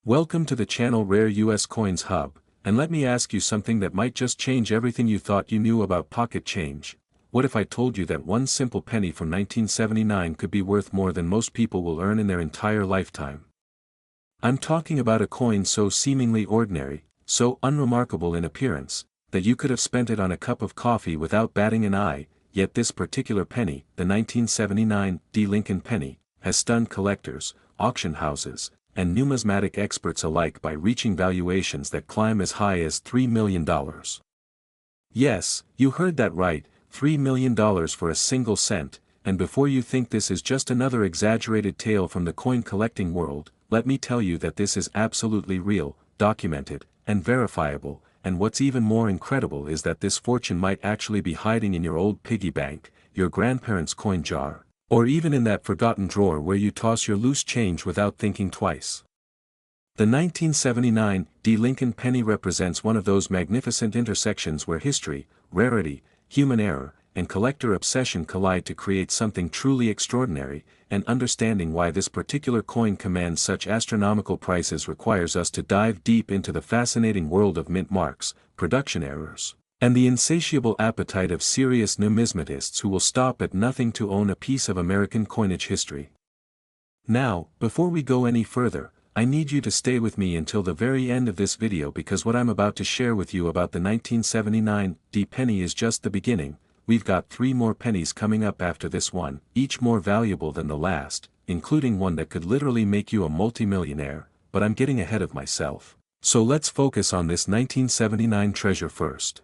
Welcome to the channel Rare US Coins Hub, and let me ask you something that might just change everything you thought you knew about pocket change. What if I told you that one simple penny from 1979 could be worth more than most people will earn in their entire lifetime? I'm talking about a coin so seemingly ordinary, so unremarkable in appearance, that you could have spent it on a cup of coffee without batting an eye, yet this particular penny, the 1979 D. Lincoln penny, has stunned collectors, auction houses, and numismatic experts alike by reaching valuations that climb as high as $3 million. Yes, you heard that right, $3 million for a single cent, and before you think this is just another exaggerated tale from the coin collecting world, let me tell you that this is absolutely real, documented, and verifiable, and what's even more incredible is that this fortune might actually be hiding in your old piggy bank, your grandparents' coin jar, or even in that forgotten drawer where you toss your loose change without thinking twice. The 1979 D. Lincoln penny represents one of those magnificent intersections where history, rarity, human error, and collector obsession collide to create something truly extraordinary, and understanding why this particular coin commands such astronomical prices requires us to dive deep into the fascinating world of mint marks, production errors, and the insatiable appetite of serious numismatists who will stop at nothing to own a piece of American coinage history. Now, before we go any further, I need you to stay with me until the very end of this video because what I'm about to share with you about the 1979 D penny is just the beginning. We've got 3 more pennies coming up after this one, each more valuable than the last, including one that could literally make you a multimillionaire, but I'm getting ahead of myself. So let's focus on this 1979 treasure first.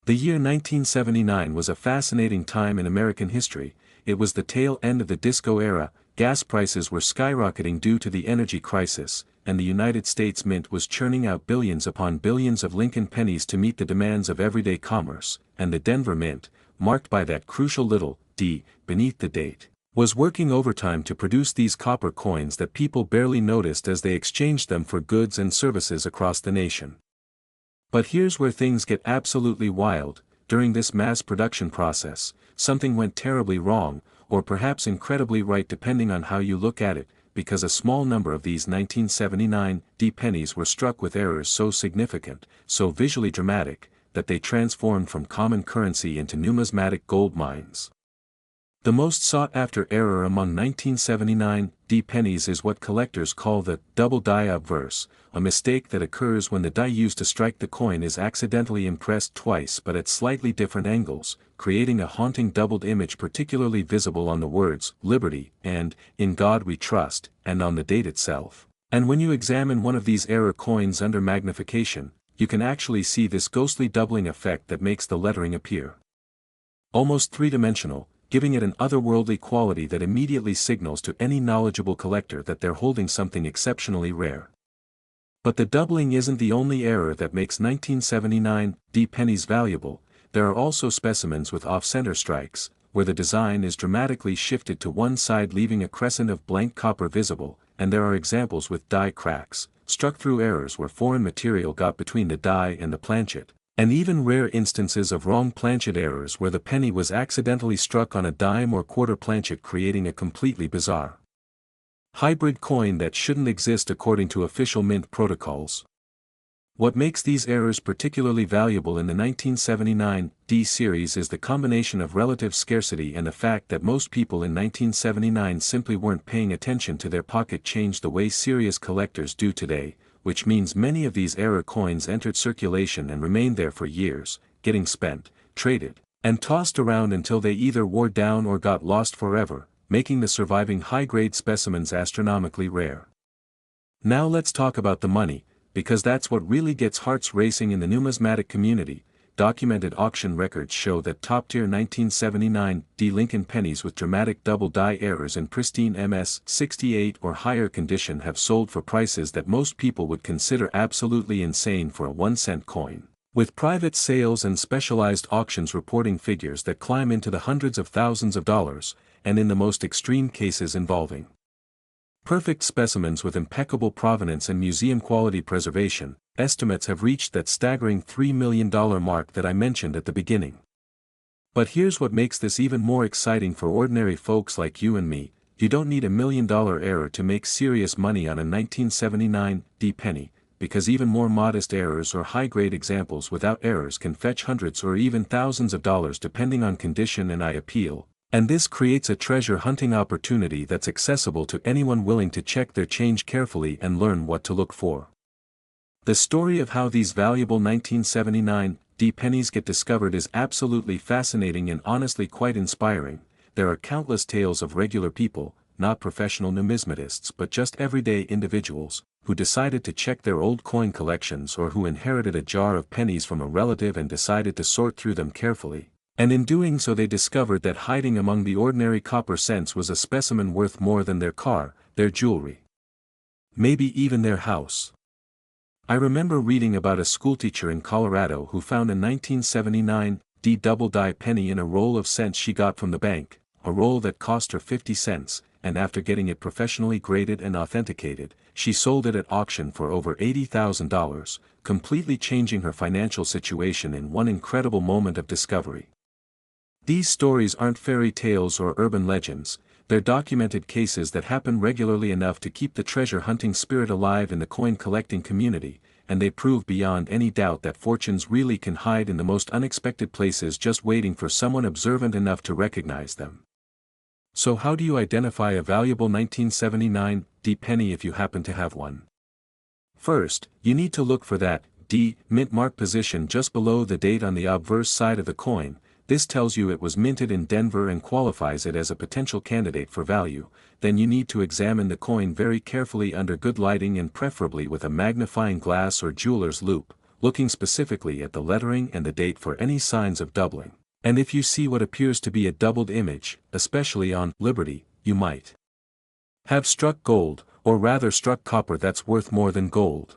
The year 1979 was a fascinating time in American history. It was the tail end of the disco era, gas prices were skyrocketing due to the energy crisis, and the United States Mint was churning out billions upon billions of Lincoln pennies to meet the demands of everyday commerce, and the Denver Mint, marked by that crucial little D beneath the date, was working overtime to produce these copper coins that people barely noticed as they exchanged them for goods and services across the nation. But here's where things get absolutely wild. During this mass production process, something went terribly wrong, or perhaps incredibly right depending on how you look at it, because a small number of these 1979 D pennies were struck with errors so significant, so visually dramatic, that they transformed from common currency into numismatic gold mines. The most sought-after error among 1979 D pennies is what collectors call the Double Die Obverse, a mistake that occurs when the die used to strike the coin is accidentally impressed twice but at slightly different angles, creating a haunting doubled image particularly visible on the words "Liberty" and "In God We Trust," and on the date itself. And when you examine one of these error coins under magnification, you can actually see this ghostly doubling effect that makes the lettering appear almost three-dimensional, giving it an otherworldly quality that immediately signals to any knowledgeable collector that they're holding something exceptionally rare. But the doubling isn't the only error that makes 1979 D pennies valuable. There are also specimens with off-center strikes, where the design is dramatically shifted to one side leaving a crescent of blank copper visible, and there are examples with die cracks, struck through errors where foreign material got between the die and the planchet, and even rare instances of wrong planchet errors where the penny was accidentally struck on a dime or quarter planchet, creating a completely bizarre hybrid coin that shouldn't exist according to official mint protocols. What makes these errors particularly valuable in the 1979 D series is the combination of relative scarcity and the fact that most people in 1979 simply weren't paying attention to their pocket change the way serious collectors do today, which means many of these error coins entered circulation and remained there for years, getting spent, traded, and tossed around until they either wore down or got lost forever, making the surviving high-grade specimens astronomically rare. Now let's talk about the money, because that's what really gets hearts racing in the numismatic community. Documented auction records show that top-tier 1979 D Lincoln pennies with dramatic double die errors in pristine MS-68 or higher condition have sold for prices that most people would consider absolutely insane for a 1-cent coin, with private sales and specialized auctions reporting figures that climb into the hundreds of thousands of dollars, and in the most extreme cases involving perfect specimens with impeccable provenance and museum-quality preservation. Estimates have reached that staggering $3 million mark that I mentioned at the beginning. But here's what makes this even more exciting for ordinary folks like you and me. You don't need $1 million error to make serious money on a 1979 D penny, because even more modest errors or high-grade examples without errors can fetch hundreds or even thousands of dollars depending on condition and eye appeal, and this creates a treasure hunting opportunity that's accessible to anyone willing to check their change carefully and learn what to look for. The story of how these valuable 1979 D pennies get discovered is absolutely fascinating and honestly quite inspiring. There are countless tales of regular people, not professional numismatists but just everyday individuals, who decided to check their old coin collections or who inherited a jar of pennies from a relative and decided to sort through them carefully. And in doing so they discovered that hiding among the ordinary copper cents was a specimen worth more than their car, their jewelry, maybe even their house. I remember reading about a schoolteacher in Colorado who found a 1979 D double die penny in a roll of cents she got from the bank, a roll that cost her 50 cents, and after getting it professionally graded and authenticated, she sold it at auction for over $80,000, completely changing her financial situation in one incredible moment of discovery. These stories aren't fairy tales or urban legends, they're documented cases that happen regularly enough to keep the treasure hunting spirit alive in the coin collecting community, and they prove beyond any doubt that fortunes really can hide in the most unexpected places just waiting for someone observant enough to recognize them. So how do you identify a valuable 1979 D penny if you happen to have one? First, you need to look for that D mint mark position just below the date on the obverse side of the coin. This tells you it was minted in Denver and qualifies it as a potential candidate for value. Then you need to examine the coin very carefully under good lighting and preferably with a magnifying glass or jeweler's loupe, looking specifically at the lettering and the date for any signs of doubling. And if you see what appears to be a doubled image, especially on Liberty, you might have struck gold, or rather struck copper that's worth more than gold.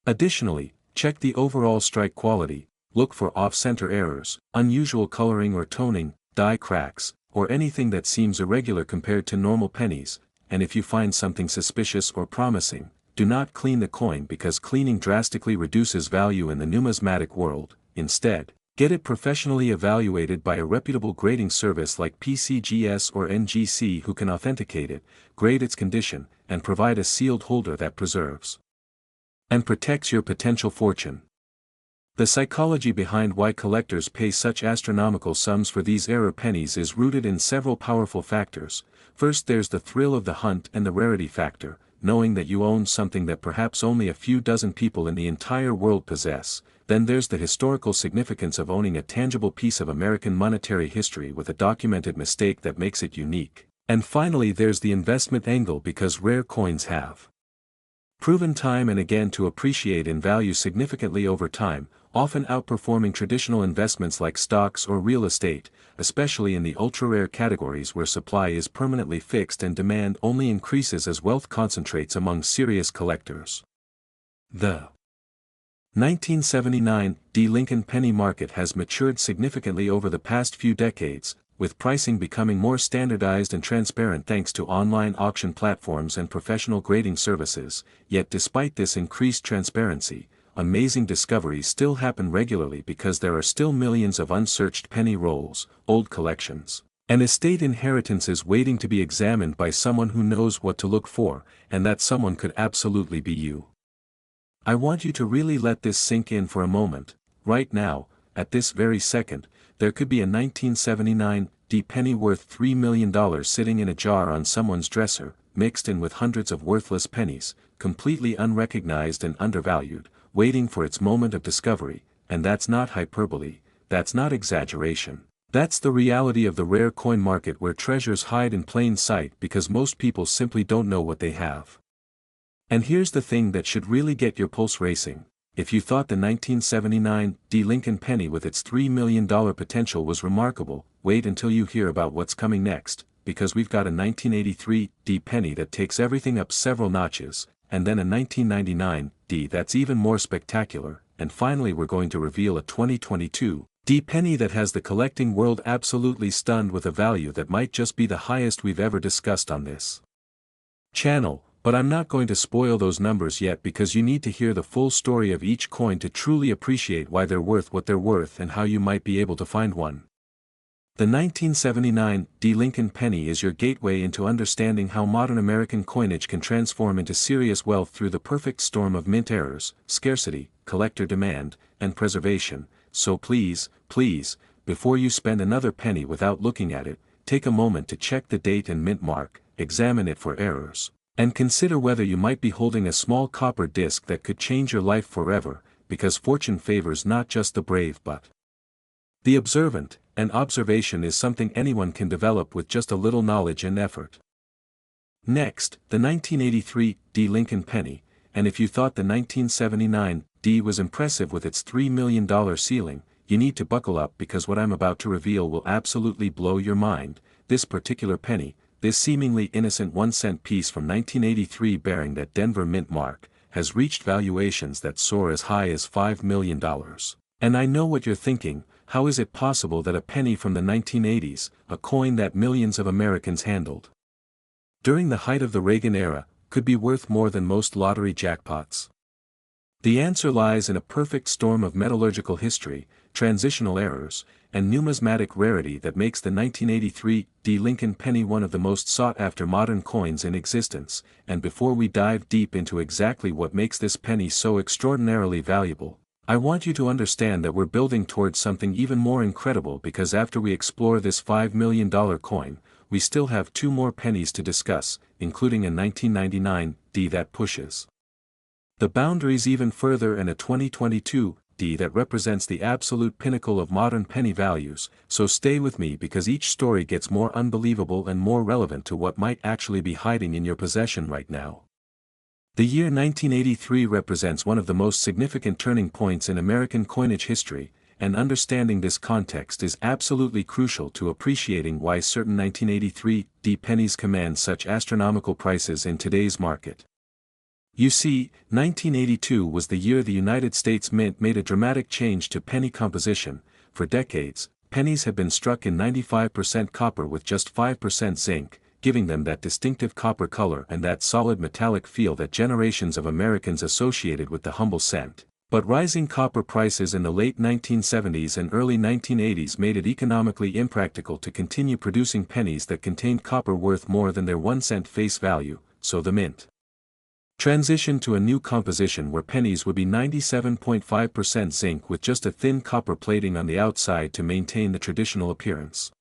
Additionally, check the overall strike quality. Look for off-center errors, unusual coloring or toning, die cracks, or anything that seems irregular compared to normal pennies, and if you find something suspicious or promising, do not clean the coin because cleaning drastically reduces value in the numismatic world. Instead, get it professionally evaluated by a reputable grading service like PCGS or NGC who can authenticate it, grade its condition, and provide a sealed holder that preserves and protects your potential fortune. The psychology behind why collectors pay such astronomical sums for these error pennies is rooted in several powerful factors. First, there's the thrill of the hunt and the rarity factor, knowing that you own something that perhaps only a few dozen people in the entire world possess. Then there's the historical significance of owning a tangible piece of American monetary history with a documented mistake that makes it unique. And finally there's the investment angle because rare coins have proven time and again to appreciate in value significantly over time, often outperforming traditional investments like stocks or real estate, especially in the ultra-rare categories where supply is permanently fixed and demand only increases as wealth concentrates among serious collectors. The 1979 D Lincoln penny market has matured significantly over the past few decades, with pricing becoming more standardized and transparent thanks to online auction platforms and professional grading services. Yet despite this increased transparency, amazing discoveries still happen regularly because there are still millions of unsearched penny rolls, old collections, and estate inheritances waiting to be examined by someone who knows what to look for, and that someone could absolutely be you. I want you to really let this sink in for a moment. Right now, at this very second, there could be a 1979 D penny worth $3 million sitting in a jar on someone's dresser, mixed in with hundreds of worthless pennies, completely unrecognized and undervalued, waiting for its moment of discovery. And that's not hyperbole, that's not exaggeration. That's the reality of the rare coin market where treasures hide in plain sight because most people simply don't know what they have. And here's the thing that should really get your pulse racing. If you thought the 1979 D Lincoln penny with its $3 million potential was remarkable, wait until you hear about what's coming next, because we've got a 1983 D penny that takes everything up several notches, and then a 1999 D that's even more spectacular, and finally we're going to reveal a 2022 D penny that has the collecting world absolutely stunned with a value that might just be the highest we've ever discussed on this channel. But I'm not going to spoil those numbers yet because you need to hear the full story of each coin to truly appreciate why they're worth what they're worth and how you might be able to find one The 1979 D Lincoln penny is your gateway into understanding how modern American coinage can transform into serious wealth through the perfect storm of mint errors, scarcity, collector demand, and preservation. So please, before you spend another penny without looking at it, take a moment to check the date and mint mark, examine it for errors, and consider whether you might be holding a small copper disc that could change your life forever, because fortune favors not just the brave but the observant, and observation is something anyone can develop with just a little knowledge and effort. Next, the 1983 D Lincoln penny, and if you thought the 1979 D was impressive with its $3 million ceiling, you need to buckle up because what I'm about to reveal will absolutely blow your mind. This particular penny, this seemingly innocent 1-cent piece from 1983 bearing that Denver mint mark, has reached valuations that soar as high as $5 million. And I know what you're thinking, how is it possible that a penny from the 1980s, a coin that millions of Americans handled during the height of the Reagan era, could be worth more than most lottery jackpots? The answer lies in a perfect storm of metallurgical history, transitional errors, and numismatic rarity that makes the 1983 D Lincoln penny one of the most sought-after modern coins in existence. And before we dive deep into exactly what makes this penny so extraordinarily valuable, I want you to understand that we're building towards something even more incredible, because after we explore this $5 million coin, we still have 2 more pennies to discuss, including a 1999 D that pushes the boundaries even further and a 2022 D that represents the absolute pinnacle of modern penny values. So stay with me because each story gets more unbelievable and more relevant to what might actually be hiding in your possession right now. The year 1983 represents one of the most significant turning points in American coinage history, and understanding this context is absolutely crucial to appreciating why certain 1983 D pennies command such astronomical prices in today's market. You see, 1982 was the year the United States Mint made a dramatic change to penny composition. For decades, pennies had been struck in 95% copper with just 5% zinc, giving them that distinctive copper color and that solid metallic feel that generations of Americans associated with the humble cent. But rising copper prices in the late 1970s and early 1980s made it economically impractical to continue producing pennies that contained copper worth more than their 1-cent face value, so the mint transitioned to a new composition where pennies would be 97.5% zinc with just a thin copper plating on the outside to maintain the traditional appearance.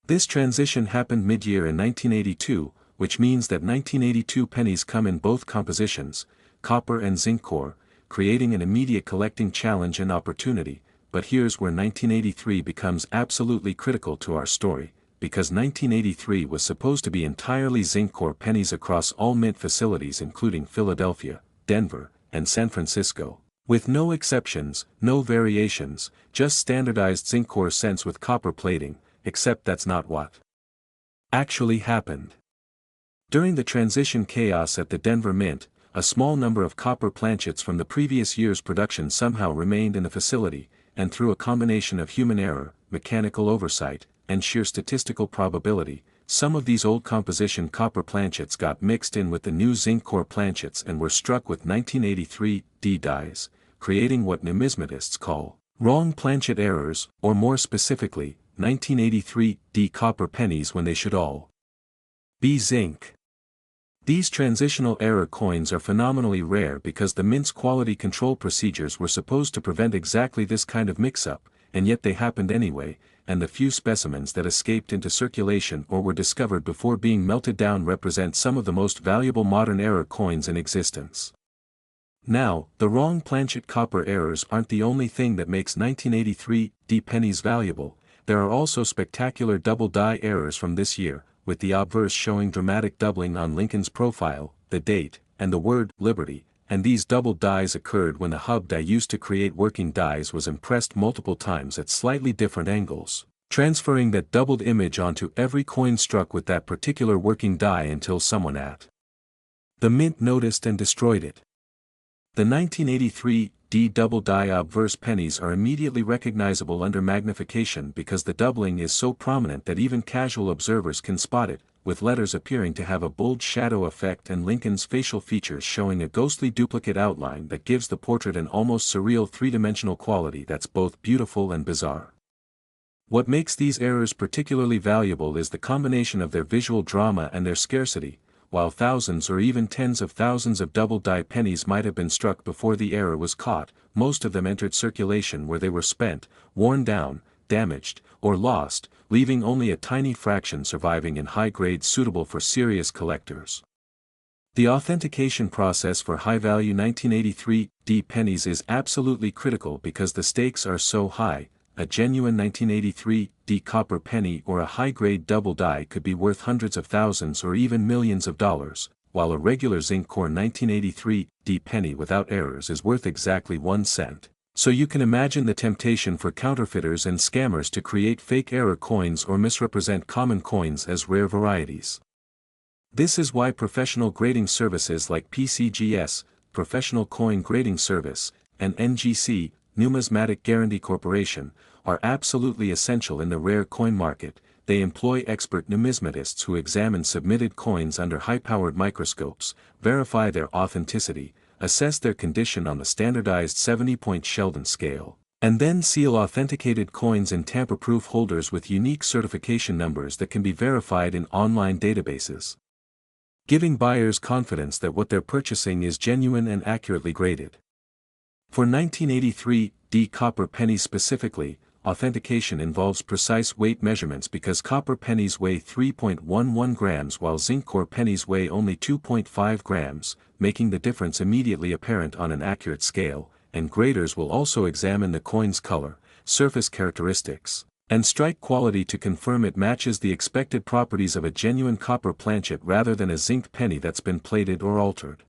This transition happened mid-year in 1982, which means that 1982 pennies come in both compositions, copper and zinc core, creating an immediate collecting challenge and opportunity. But here's where 1983 becomes absolutely critical to our story, because 1983 was supposed to be entirely zinc core pennies across all mint facilities including Philadelphia, Denver, and San Francisco. With no exceptions, no variations, just standardized zinc core cents with copper plating, except that's not what actually happened. During the transition chaos at the Denver Mint, a small number of copper planchets from the previous year's production somehow remained in the facility, and through a combination of human error, mechanical oversight, and sheer statistical probability, some of these old composition copper planchets got mixed in with the new zinc core planchets and were struck with 1983 D dies, creating what numismatists call wrong planchet errors, or more specifically, 1983 D copper pennies when they should all be zinc. These transitional error coins are phenomenally rare because the mint's quality control procedures were supposed to prevent exactly this kind of mix-up, and yet they happened anyway, and the few specimens that escaped into circulation or were discovered before being melted down represent some of the most valuable modern error coins in existence. Now, the wrong planchet copper errors aren't the only thing that makes 1983 D pennies valuable. There are also spectacular double die errors from this year, with the obverse showing dramatic doubling on Lincoln's profile, the date, and the word liberty, and these double dies occurred when the hub die used to create working dies was impressed multiple times at slightly different angles, transferring that doubled image onto every coin struck with that particular working die until someone at the mint noticed and destroyed it. The 1983 D Double Die Obverse pennies are immediately recognizable under magnification because the doubling is so prominent that even casual observers can spot it, with letters appearing to have a bold shadow effect and Lincoln's facial features showing a ghostly duplicate outline that gives the portrait an almost surreal three-dimensional quality that's both beautiful and bizarre. What makes these errors particularly valuable is the combination of their visual drama and their scarcity. While thousands or even tens of thousands of double-die pennies might have been struck before the error was caught, most of them entered circulation where they were spent, worn down, damaged, or lost, leaving only a tiny fraction surviving in high grades suitable for serious collectors. The authentication process for high-value 1983 pennies is absolutely critical because the stakes are so high. A genuine 1983 copper penny or a high-grade double die could be worth hundreds of thousands or even millions of dollars, while a regular zinc core 1983 penny without errors is worth exactly 1 cent. So you can imagine the temptation for counterfeiters and scammers to create fake error coins or misrepresent common coins as rare varieties. This is why professional grading services like PCGS, Professional Coin Grading Service, and NGC, Numismatic Guarantee Corporation, are absolutely essential in the rare coin market. They employ expert numismatists who examine submitted coins under high-powered microscopes, verify their authenticity, assess their condition on the standardized 70-point Sheldon scale, and then seal authenticated coins in tamper-proof holders with unique certification numbers that can be verified in online databases, giving buyers confidence that what they're purchasing is genuine and accurately graded. For 1983 copper pennies specifically, authentication involves precise weight measurements because copper pennies weigh 3.11 grams while zinc core pennies weigh only 2.5 grams, making the difference immediately apparent on an accurate scale, and graders will also examine the coin's color, surface characteristics, and strike quality to confirm it matches the expected properties of a genuine copper planchet rather than a zinc penny that's been plated or altered.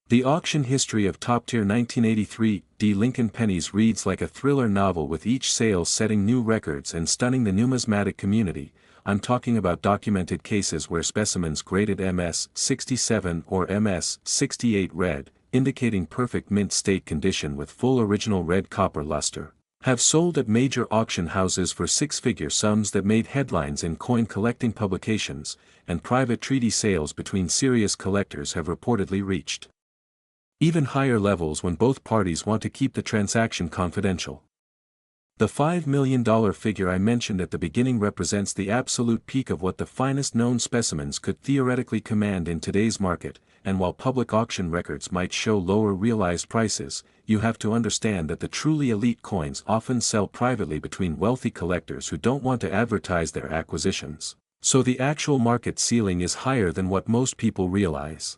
The auction history of top-tier 1983 Lincoln pennies reads like a thriller novel with each sale setting new records and stunning the numismatic community. I'm talking about documented cases where specimens graded MS-67 or MS-68 red, indicating perfect mint state condition with full original red copper luster, have sold at major auction houses for six-figure sums that made headlines in coin collecting publications, and private treaty sales between serious collectors have reportedly reached even higher levels when both parties want to keep the transaction confidential. The $5 million figure I mentioned at the beginning represents the absolute peak of what the finest known specimens could theoretically command in today's market, and while public auction records might show lower realized prices, you have to understand that the truly elite coins often sell privately between wealthy collectors who don't want to advertise their acquisitions, so the actual market ceiling is higher than what most people realize.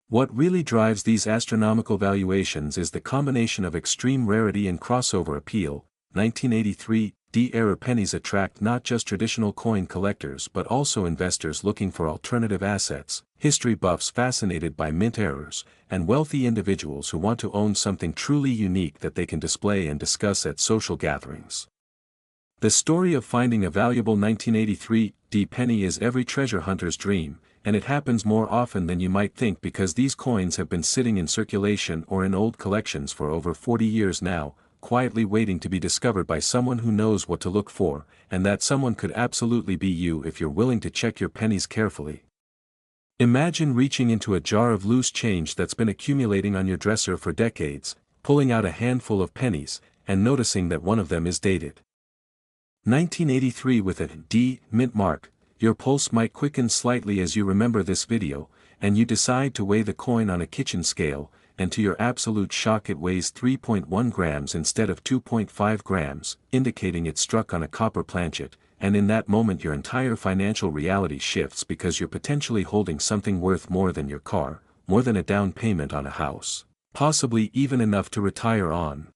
What really drives these astronomical valuations is the combination of extreme rarity and crossover appeal. 1983 era pennies attract not just traditional coin collectors but also investors looking for alternative assets, history buffs fascinated by mint errors, and wealthy individuals who want to own something truly unique that they can display and discuss at social gatherings. The story of finding a valuable 1983 penny is every treasure hunter's dream, and it happens more often than you might think because these coins have been sitting in circulation or in old collections for over 40 years now, quietly waiting to be discovered by someone who knows what to look for, and that someone could absolutely be you if you're willing to check your pennies carefully. Imagine reaching into a jar of loose change that's been accumulating on your dresser for decades, pulling out a handful of pennies, and noticing that one of them is dated 1983 with a D mint mark. Your pulse might quicken slightly as you remember this video, and you decide to weigh the coin on a kitchen scale, and to your absolute shock it weighs 3.1 grams instead of 2.5 grams, indicating it struck on a copper planchet, and in that moment your entire financial reality shifts because you're potentially holding something worth more than your car, more than a down payment on a house, possibly even enough to retire on.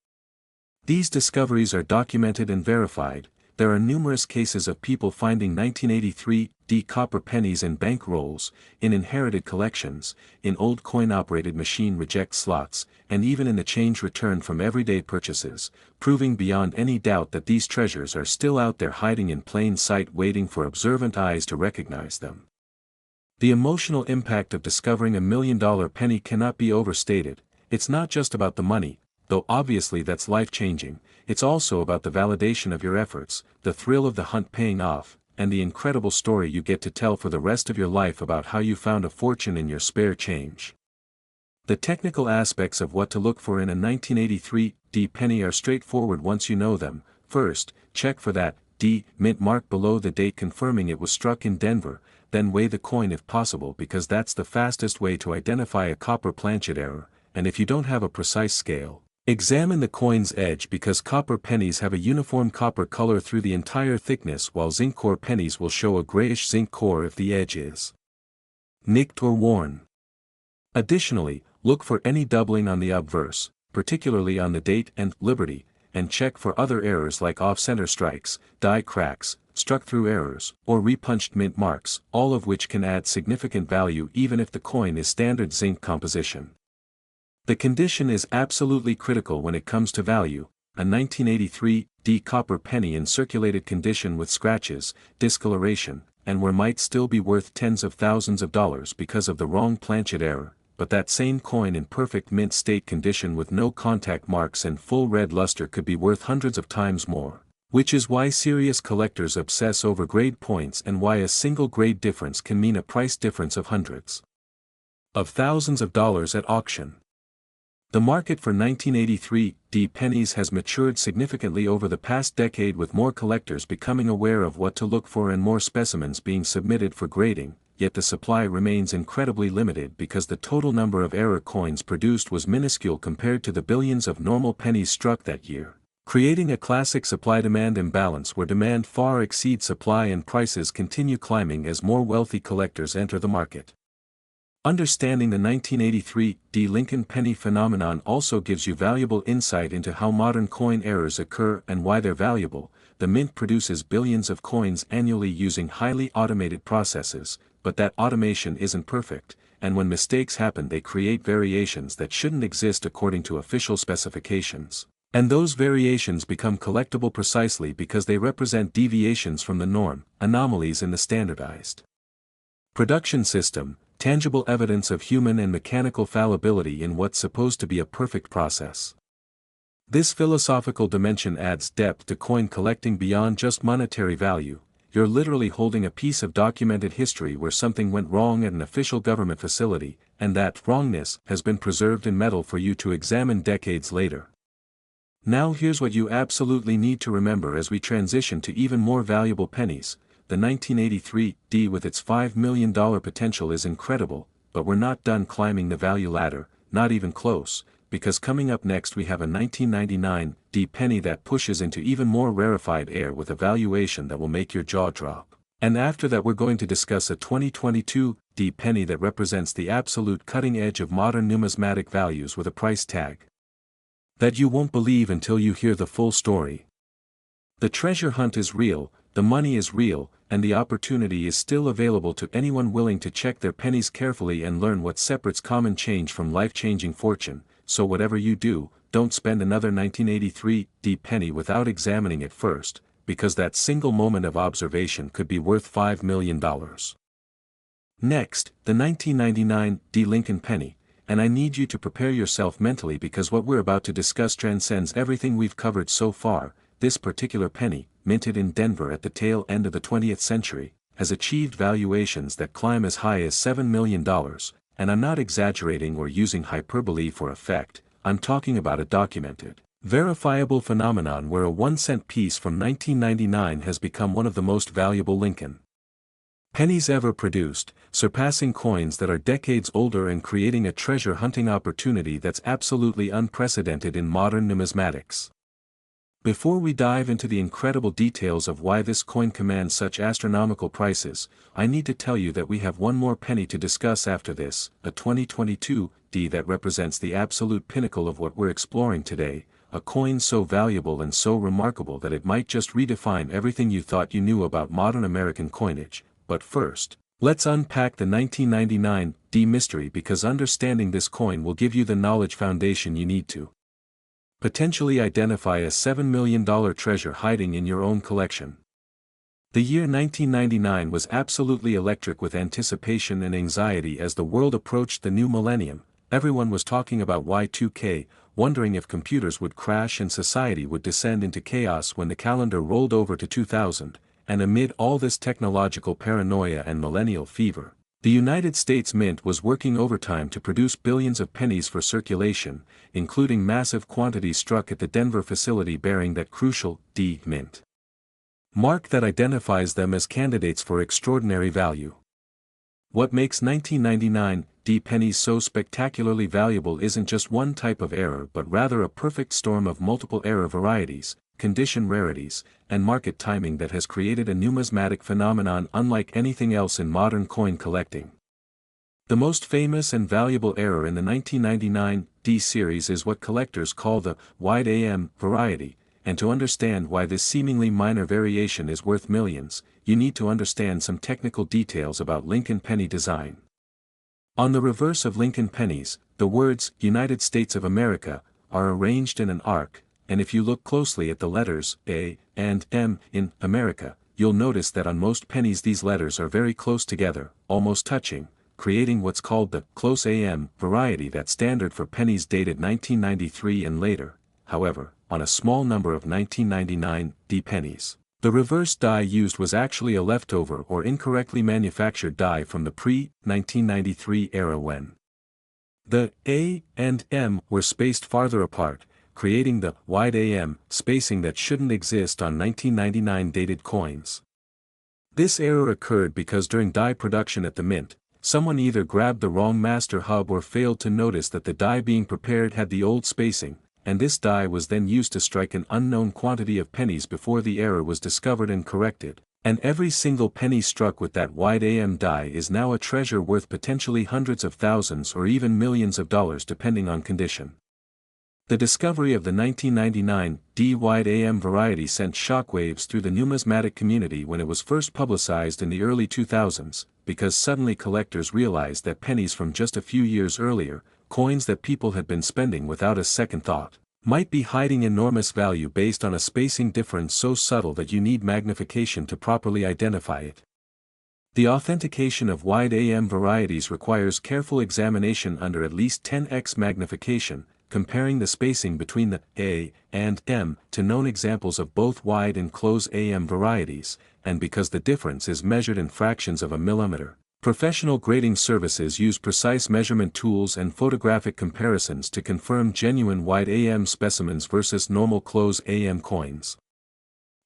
These discoveries are documented and verified. There are numerous cases of people finding 1983 copper pennies in bank rolls, in inherited collections, in old coin-operated machine reject slots, and even in the change returned from everyday purchases, proving beyond any doubt that these treasures are still out there hiding in plain sight waiting for observant eyes to recognize them. The emotional impact of discovering $1 million penny cannot be overstated. It's not just about the money, though obviously that's life-changing. It's also about the validation of your efforts, the thrill of the hunt paying off, and the incredible story you get to tell for the rest of your life about how you found a fortune in your spare change. The technical aspects of what to look for in a 1983 penny are straightforward once you know them. First, check for that D mint mark below the date confirming it was struck in Denver, then weigh the coin if possible because that's the fastest way to identify a copper planchet error, and if you don't have a precise scale, examine the coin's edge because copper pennies have a uniform copper color through the entire thickness while zinc core pennies will show a grayish zinc core if the edge is nicked or worn. Additionally, look for any doubling on the obverse, particularly on the date and liberty, and check for other errors like off-center strikes, die cracks, struck-through errors, or repunched mint marks, all of which can add significant value even if the coin is standard zinc composition. The condition is absolutely critical when it comes to value. A 1983 D copper penny in circulated condition with scratches, discoloration, and where might still be worth tens of thousands of dollars because of the wrong planchet error, but that same coin in perfect mint state condition with no contact marks and full red luster could be worth hundreds of times more, which is why serious collectors obsess over grade points and why a single grade difference can mean a price difference of hundreds of thousands of dollars at auction. The market for 1983 D pennies has matured significantly over the past decade with more collectors becoming aware of what to look for and more specimens being submitted for grading, yet the supply remains incredibly limited because the total number of error coins produced was minuscule compared to the billions of normal pennies struck that year, creating a classic supply-demand imbalance where demand far exceeds supply and prices continue climbing as more wealthy collectors enter the market. Understanding the 1983 D Lincoln penny phenomenon also gives you valuable insight into how modern coin errors occur and why they're valuable. The mint produces billions of coins annually using highly automated processes, but that automation isn't perfect, and when mistakes happen they create variations that shouldn't exist according to official specifications. And those variations become collectible precisely because they represent deviations from the norm, anomalies in the standardized production system, tangible evidence of human and mechanical fallibility in what's supposed to be a perfect process. This philosophical dimension adds depth to coin collecting beyond just monetary value. You're literally holding a piece of documented history where something went wrong at an official government facility, and that wrongness has been preserved in metal for you to examine decades later. Now here's what you absolutely need to remember as we transition to even more valuable pennies. The 1983 D with its $5 million potential is incredible, but we're not done climbing the value ladder, not even close, because coming up next we have a 1999 D penny that pushes into even more rarefied air with a valuation that will make your jaw drop. And after that we're going to discuss a 2022 D penny that represents the absolute cutting edge of modern numismatic values with a price tag that you won't believe until you hear the full story. The treasure hunt is real, the money is real, and the opportunity is still available to anyone willing to check their pennies carefully and learn what separates common change from life-changing fortune. So whatever you do, don't spend another 1983 D penny without examining it first, because that single moment of observation could be worth $5 million. Next, the 1999 D Lincoln penny, and I need you to prepare yourself mentally because what we're about to discuss transcends everything we've covered so far. This particular penny, minted in Denver at the tail end of the 20th century, has achieved valuations that climb as high as $7 million, and I'm not exaggerating or using hyperbole for effect. I'm talking about a documented, verifiable phenomenon where a 1-cent piece from 1999 has become one of the most valuable Lincoln pennies ever produced, surpassing coins that are decades older and creating a treasure hunting opportunity that's absolutely unprecedented in modern numismatics. Before we dive into the incredible details of why this coin commands such astronomical prices, I need to tell you that we have one more penny to discuss after this, a 2022 D that represents the absolute pinnacle of what we're exploring today, a coin so valuable and so remarkable that it might just redefine everything you thought you knew about modern American coinage. But first, let's unpack the 1999 D mystery because understanding this coin will give you the knowledge foundation you need to potentially identify a $7 million treasure hiding in your own collection. The year 1999 was absolutely electric with anticipation and anxiety as the world approached the new millennium. Everyone was talking about Y2K, wondering if computers would crash and society would descend into chaos when the calendar rolled over to 2000, and amid all this technological paranoia and millennial fever, The United States Mint was working overtime to produce billions of pennies for circulation, including massive quantities struck at the Denver facility bearing that crucial D mint mark that identifies them as candidates for extraordinary value. What makes 1999 D pennies so spectacularly valuable isn't just one type of error but rather a perfect storm of multiple error varieties, condition rarities, and market timing that has created a numismatic phenomenon unlike anything else in modern coin collecting. The most famous and valuable error in the 1999 D series is what collectors call the wide AM variety, and to understand why this seemingly minor variation is worth millions, you need to understand some technical details about Lincoln penny design. On the reverse of Lincoln pennies, the words United States of America are arranged in an arc, and if you look closely at the letters A and M in America, you'll notice that on most pennies these letters are very close together, almost touching, creating what's called the close AM variety that's standard for pennies dated 1993 and later. However, on a small number of 1999 D pennies, the reverse die used was actually a leftover or incorrectly manufactured die from the pre-1993 era when the A and M were spaced farther apart, creating the wide AM spacing that shouldn't exist on 1999 dated coins. This error occurred because during die production at the mint, someone either grabbed the wrong master hub or failed to notice that the die being prepared had the old spacing, and this die was then used to strike an unknown quantity of pennies before the error was discovered and corrected, and every single penny struck with that wide AM die is now a treasure worth potentially hundreds of thousands or even millions of dollars depending on condition. The discovery of the 1999 D wide AM variety sent shockwaves through the numismatic community when it was first publicized in the early 2000s, because suddenly collectors realized that pennies from just a few years earlier, coins that people had been spending without a second thought, might be hiding enormous value based on a spacing difference so subtle that you need magnification to properly identify it. The authentication of wide AM varieties requires careful examination under at least 10x magnification, comparing the spacing between the A and M to known examples of both wide and close AM varieties, and because the difference is measured in fractions of a millimeter. Professional grading services use precise measurement tools and photographic comparisons to confirm genuine wide AM specimens versus normal close AM coins.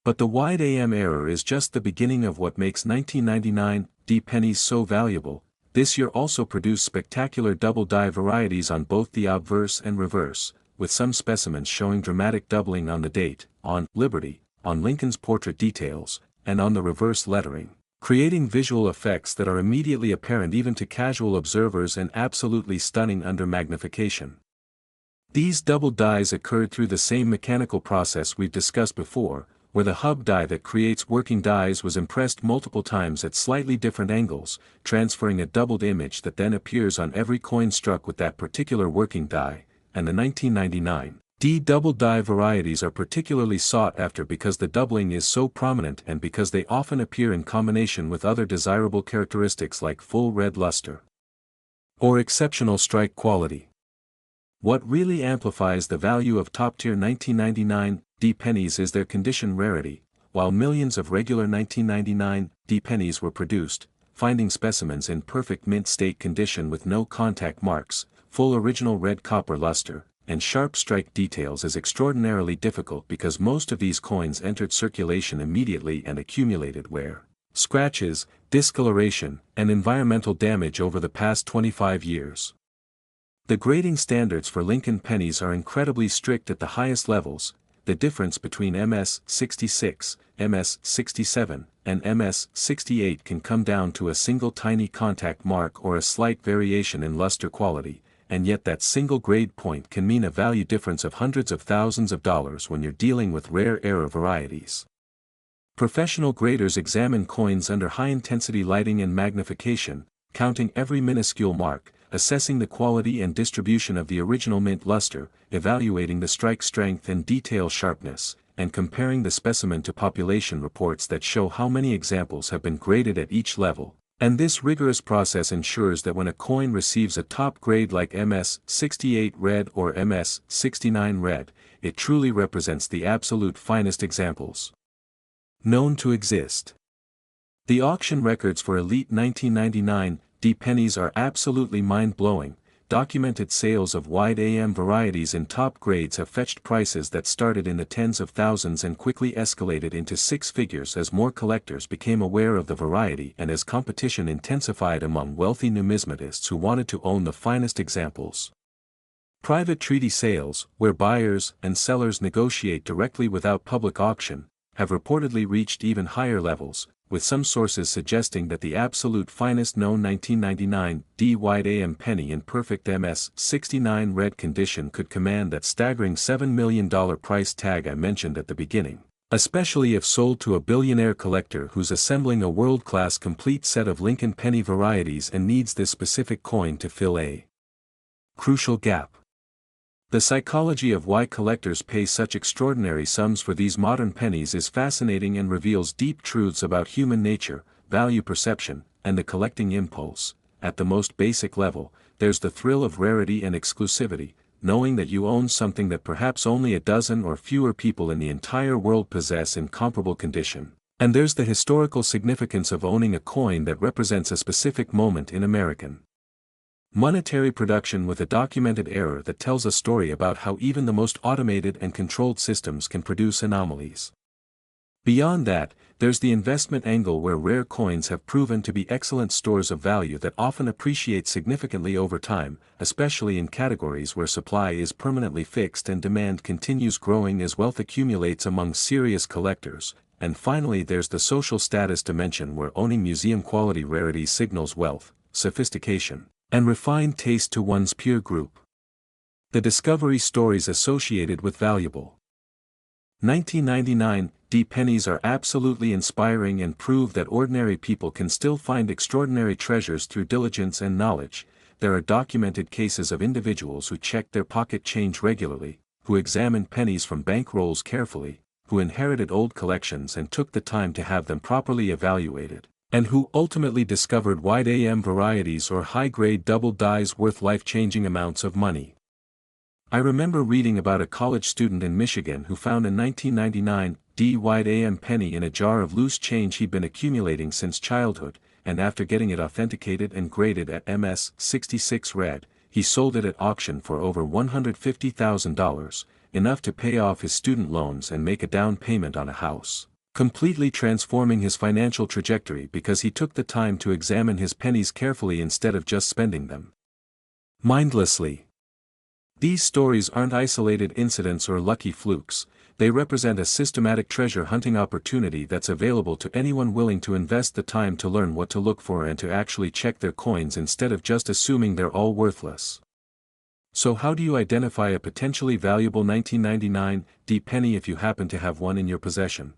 But the wide AM error is just the beginning of what makes 1999 D pennies so valuable. This year also produced spectacular double die varieties on both the obverse and reverse, with some specimens showing dramatic doubling on the date, on Liberty, on Lincoln's portrait details, and on the reverse lettering, creating visual effects that are immediately apparent even to casual observers and absolutely stunning under magnification. These double dies occurred through the same mechanical process we've discussed before, where the hub die that creates working dies was impressed multiple times at slightly different angles, transferring a doubled image that then appears on every coin struck with that particular working die, and the 1999 D double die varieties are particularly sought after because the doubling is so prominent and because they often appear in combination with other desirable characteristics like full red luster or exceptional strike quality. What really amplifies the value of top-tier 1999 D pennies is their condition rarity. While millions of regular 1999 D pennies were produced, finding specimens in perfect mint state condition with no contact marks, full original red copper luster, and sharp strike details is extraordinarily difficult because most of these coins entered circulation immediately and accumulated wear, scratches, discoloration, and environmental damage over the past 25 years. The grading standards for Lincoln pennies are incredibly strict at the highest levels. The difference between MS-66, MS-67, and MS-68 can come down to a single tiny contact mark or a slight variation in luster quality, and yet that single grade point can mean a value difference of hundreds of thousands of dollars when you're dealing with rare error varieties. Professional graders examine coins under high-intensity lighting and magnification, counting every minuscule mark, assessing the quality and distribution of the original mint luster, evaluating the strike strength and detail sharpness, and comparing the specimen to population reports that show how many examples have been graded at each level. And this rigorous process ensures that when a coin receives a top grade like MS-68 red or MS-69 red, it truly represents the absolute finest examples known to exist. The auction records for elite 1999 D pennies are absolutely mind-blowing. Documented sales of wide AM varieties in top grades have fetched prices that started in the tens of thousands and quickly escalated into six figures as more collectors became aware of the variety and as competition intensified among wealthy numismatists who wanted to own the finest examples. Private treaty sales, where buyers and sellers negotiate directly without public auction, have reportedly reached even higher levels, with some sources suggesting that the absolute finest known 1999 D wide AM penny in perfect MS69 red condition could command that staggering $7 million price tag I mentioned at the beginning, especially if sold to a billionaire collector who's assembling a world-class complete set of Lincoln penny varieties and needs this specific coin to fill a crucial gap. The psychology of why collectors pay such extraordinary sums for these modern pennies is fascinating and reveals deep truths about human nature, value perception, and the collecting impulse. At the most basic level, there's the thrill of rarity and exclusivity, knowing that you own something that perhaps only a dozen or fewer people in the entire world possess in comparable condition. And there's the historical significance of owning a coin that represents a specific moment in American monetary production with a documented error that tells a story about how even the most automated and controlled systems can produce anomalies. Beyond that, there's the investment angle where rare coins have proven to be excellent stores of value that often appreciate significantly over time, especially in categories where supply is permanently fixed and demand continues growing as wealth accumulates among serious collectors. And finally, there's the social status dimension where owning museum-quality rarities signals wealth, sophistication, and refined taste to one's peer group. The discovery stories associated with valuable 1999 D pennies are absolutely inspiring and prove that ordinary people can still find extraordinary treasures through diligence and knowledge. There are documented cases of individuals who checked their pocket change regularly, who examined pennies from bank rolls carefully, who inherited old collections and took the time to have them properly evaluated, and who ultimately discovered wide AM varieties or high-grade double dies worth life-changing amounts of money. I remember reading about a college student in Michigan who found a 1999 D wide AM penny in a jar of loose change he'd been accumulating since childhood, and after getting it authenticated and graded at MS66 red, he sold it at auction for over $150,000, enough to pay off his student loans and make a down payment on a house, completely transforming his financial trajectory because he took the time to examine his pennies carefully instead of just spending them mindlessly. These stories aren't isolated incidents or lucky flukes, they represent a systematic treasure hunting opportunity that's available to anyone willing to invest the time to learn what to look for and to actually check their coins instead of just assuming they're all worthless. So how do you identify a potentially valuable 1999 D penny if you happen to have one in your possession?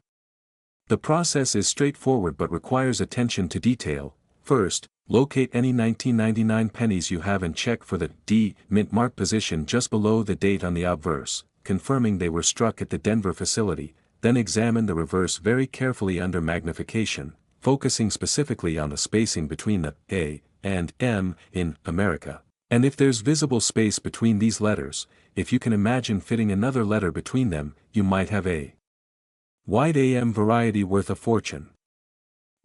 The process is straightforward but requires attention to detail. First, locate any 1999 pennies you have and check for the D mint mark position just below the date on the obverse, confirming they were struck at the Denver facility. Then examine the reverse very carefully under magnification, focusing specifically on the spacing between the A and M in America. And if there's visible space between these letters, if you can imagine fitting another letter between them, you might have a wide AM variety worth a fortune.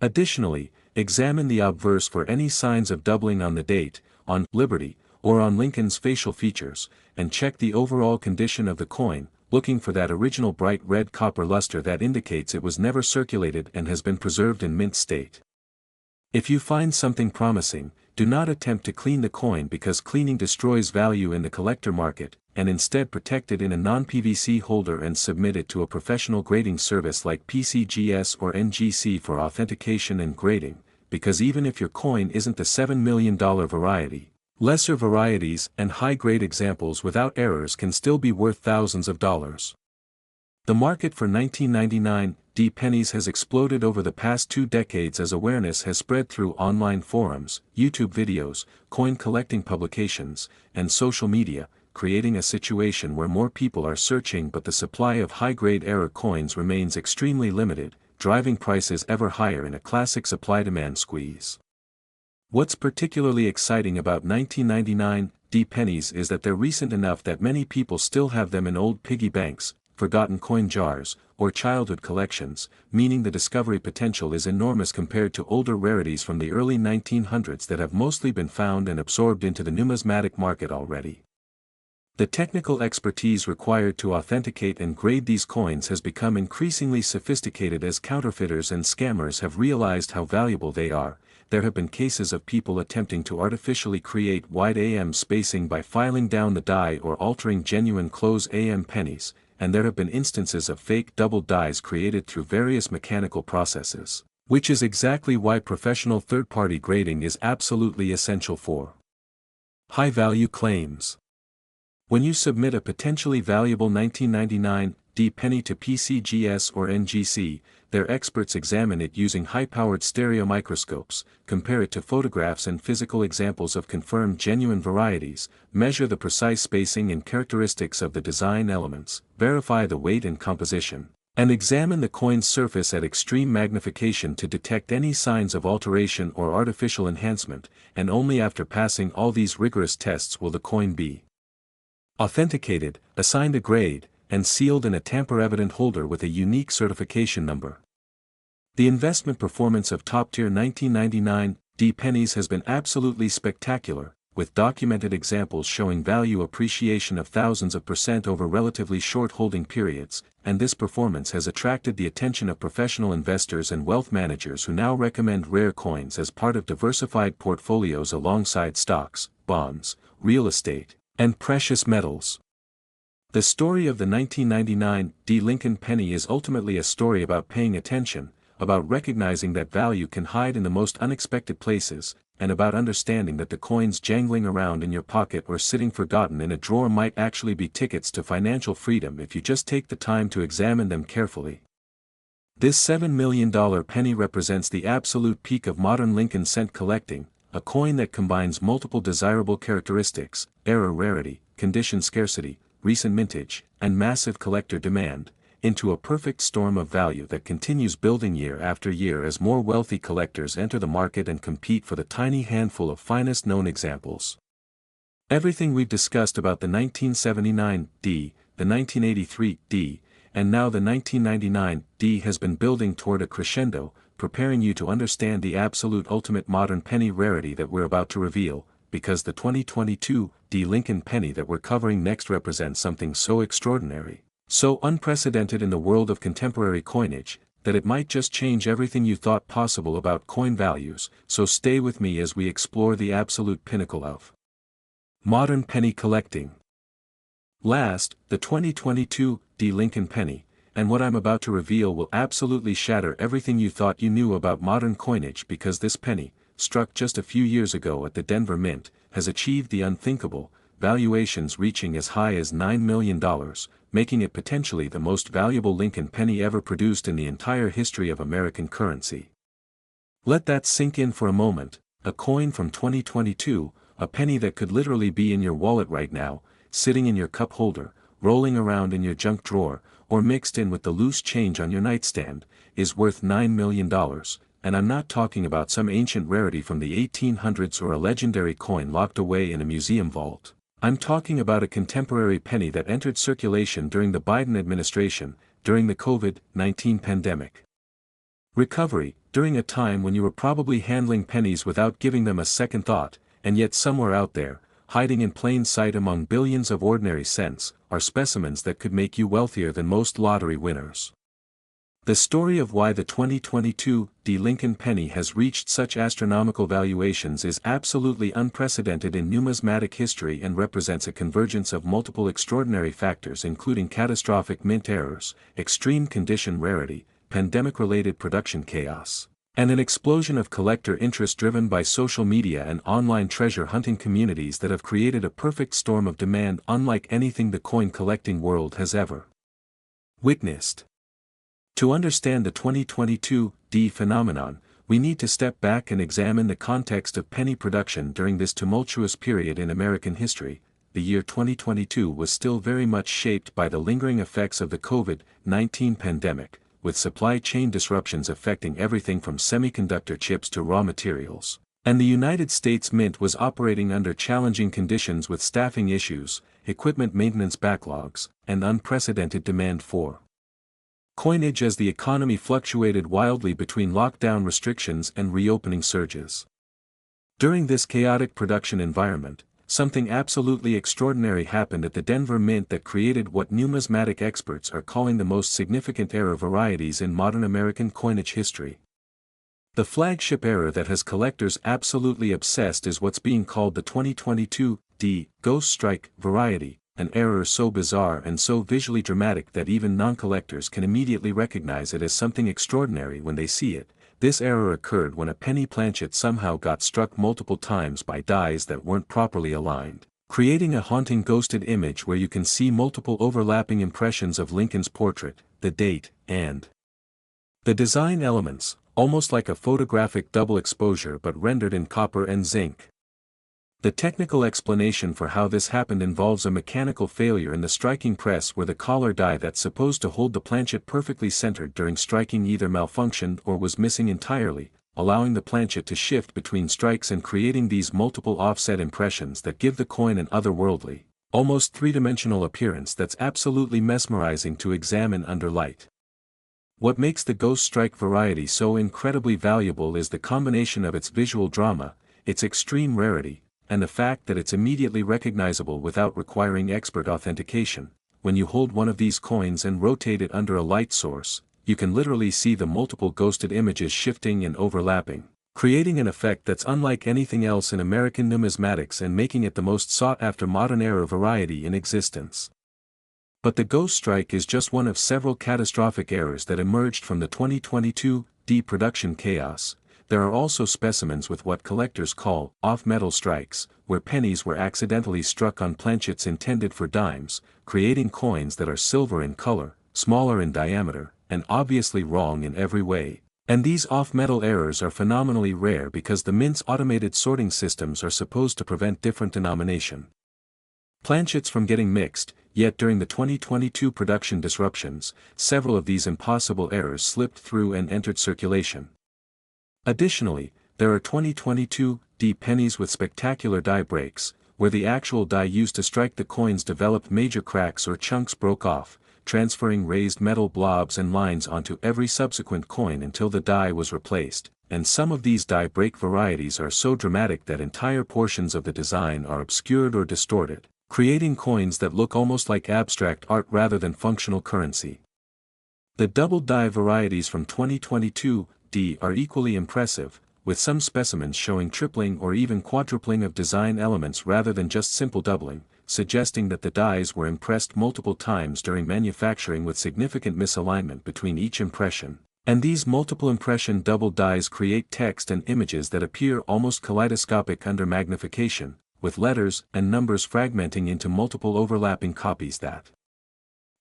Additionally, examine the obverse for any signs of doubling on the date, on Liberty, or on Lincoln's facial features, and check the overall condition of the coin, looking for that original bright red copper luster that indicates it was never circulated and has been preserved in mint state. If you find something promising, do not attempt to clean the coin because cleaning destroys value in the collector market, and instead protect it in a non-PVC holder and submit it to a professional grading service like PCGS or NGC for authentication and grading, because even if your coin isn't the $7 million variety, lesser varieties and high-grade examples without errors can still be worth thousands of dollars. The market for 1999 D pennies has exploded over the past 2 decades as awareness has spread through online forums, YouTube videos, coin collecting publications, and social media, creating a situation where more people are searching but the supply of high-grade error coins remains extremely limited, driving prices ever higher in a classic supply-demand squeeze. What's particularly exciting about 1999 D pennies is that they're recent enough that many people still have them in old piggy banks, forgotten coin jars, or childhood collections, meaning the discovery potential is enormous compared to older rarities from the early 1900s that have mostly been found and absorbed into the numismatic market already. The technical expertise required to authenticate and grade these coins has become increasingly sophisticated as counterfeiters and scammers have realized how valuable they are. There have been cases of people attempting to artificially create wide AM spacing by filing down the die or altering genuine close AM pennies, and there have been instances of fake double dies created through various mechanical processes, which is exactly why professional third-party grading is absolutely essential for high-value claims. When you submit a potentially valuable 1999 D penny to PCGS or NGC, their experts examine it using high-powered stereo microscopes, compare it to photographs and physical examples of confirmed genuine varieties, measure the precise spacing and characteristics of the design elements, verify the weight and composition, and examine the coin's surface at extreme magnification to detect any signs of alteration or artificial enhancement, and only after passing all these rigorous tests will the coin be authenticated, assigned a grade, and sealed in a tamper-evident holder with a unique certification number. The investment performance of top-tier 1999 D pennies has been absolutely spectacular, with documented examples showing value appreciation of thousands of % over relatively short holding periods, and this performance has attracted the attention of professional investors and wealth managers who now recommend rare coins as part of diversified portfolios alongside stocks, bonds, real estate, and precious metals. The story of the 1999 D Lincoln penny is ultimately a story about paying attention, about recognizing that value can hide in the most unexpected places, and about understanding that the coins jangling around in your pocket or sitting forgotten in a drawer might actually be tickets to financial freedom if you just take the time to examine them carefully. This $7 million penny represents the absolute peak of modern Lincoln cent collecting, a coin that combines multiple desirable characteristics: era rarity, condition scarcity, recent mintage, and massive collector demand, into a perfect storm of value that continues building year after year as more wealthy collectors enter the market and compete for the tiny handful of finest known examples. Everything we've discussed about the 1979 D, the 1983 D, and now the 1999 D has been building toward a crescendo, preparing you to understand the absolute ultimate modern penny rarity that we're about to reveal, because the 2022 D Lincoln penny that we're covering next represents something so extraordinary, so unprecedented in the world of contemporary coinage, that it might just change everything you thought possible about coin values. So stay with me as we explore the absolute pinnacle of modern penny collecting. Last, the 2022 D Lincoln penny, and what I'm about to reveal will absolutely shatter everything you thought you knew about modern coinage, because this penny, struck just a few years ago at the Denver Mint, has achieved the unthinkable, valuations reaching as high as $9 million, making it potentially the most valuable Lincoln penny ever produced in the entire history of American currency. Let that sink in for a moment. A coin from 2022, a penny that could literally be in your wallet right now, sitting in your cup holder, rolling around in your junk drawer, or mixed in with the loose change on your nightstand, is worth $9 million, and I'm not talking about some ancient rarity from the 1800s or a legendary coin locked away in a museum vault. I'm talking about a contemporary penny that entered circulation during the Biden administration, during the COVID-19 pandemic recovery, during a time when you were probably handling pennies without giving them a second thought, and yet somewhere out there, hiding in plain sight among billions of ordinary cents, are specimens that could make you wealthier than most lottery winners. The story of why the 2022 D Lincoln penny has reached such astronomical valuations is absolutely unprecedented in numismatic history and represents a convergence of multiple extraordinary factors, including catastrophic mint errors, extreme condition rarity, pandemic-related production chaos, and an explosion of collector interest driven by social media and online treasure hunting communities that have created a perfect storm of demand unlike anything the coin collecting world has ever witnessed. To understand the 2022 D phenomenon, we need to step back and examine the context of penny production during this tumultuous period in American history. The year 2022 was still very much shaped by the lingering effects of the COVID-19 pandemic, with supply chain disruptions affecting everything from semiconductor chips to raw materials, And the United States Mint was operating under challenging conditions with staffing issues, equipment maintenance backlogs, and unprecedented demand for coinage as the economy fluctuated wildly between lockdown restrictions and reopening surges. During this chaotic production environment, something absolutely extraordinary happened at the Denver Mint that created what numismatic experts are calling the most significant era varieties in modern American coinage history. The flagship era that has collectors absolutely obsessed is what's being called the 2022 D Ghost Strike variety, an error so bizarre and so visually dramatic that even non-collectors can immediately recognize it as something extraordinary when they see it. This error occurred when a penny planchet somehow got struck multiple times by dies that weren't properly aligned, creating a haunting ghosted image where you can see multiple overlapping impressions of Lincoln's portrait, the date, and the design elements, almost like a photographic double exposure but rendered in copper and zinc. The technical explanation for how this happened involves a mechanical failure in the striking press where the collar die that's supposed to hold the planchet perfectly centered during striking either malfunctioned or was missing entirely, allowing the planchet to shift between strikes and creating these multiple offset impressions that give the coin an otherworldly, almost three-dimensional appearance that's absolutely mesmerizing to examine under light. What makes the Ghost Strike variety so incredibly valuable is the combination of its visual drama, its extreme rarity, and the fact that it's immediately recognizable without requiring expert authentication. When you hold one of these coins and rotate it under a light source, you can literally see the multiple ghosted images shifting and overlapping, creating an effect that's unlike anything else in American numismatics and making it the most sought-after modern-era variety in existence. But the Ghost Strike is just one of several catastrophic errors that emerged from the 2022 D production chaos. There are also specimens with what collectors call off-metal strikes, where pennies were accidentally struck on planchets intended for dimes, creating coins that are silver in color, smaller in diameter, and obviously wrong in every way. And these off-metal errors are phenomenally rare because the Mint's automated sorting systems are supposed to prevent different denomination planchets from getting mixed, yet during the 2022 production disruptions, several of these impossible errors slipped through and entered circulation. Additionally, there are 2022 D pennies with spectacular die breaks, where the actual die used to strike the coins developed major cracks or chunks broke off, transferring raised metal blobs and lines onto every subsequent coin until the die was replaced, and some of these die break varieties are so dramatic that entire portions of the design are obscured or distorted, creating coins that look almost like abstract art rather than functional currency. The double die varieties from 2022 D are equally impressive, with some specimens showing tripling or even quadrupling of design elements rather than just simple doubling, suggesting that the dies were impressed multiple times during manufacturing with significant misalignment between each impression. And these multiple impression double dies create text and images that appear almost kaleidoscopic under magnification, with letters and numbers fragmenting into multiple overlapping copies that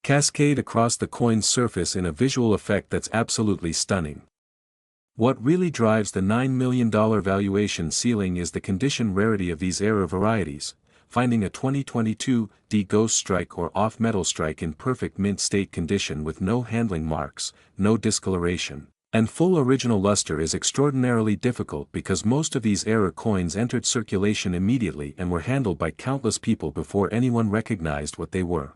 cascade across the coin's surface in a visual effect that's absolutely stunning. What really drives the $9 million valuation ceiling is the condition rarity of these era varieties. Finding a 2022 D Ghost Strike or off-metal strike in perfect mint state condition with no handling marks, no discoloration, and full original luster is extraordinarily difficult because most of these era coins entered circulation immediately and were handled by countless people before anyone recognized what they were.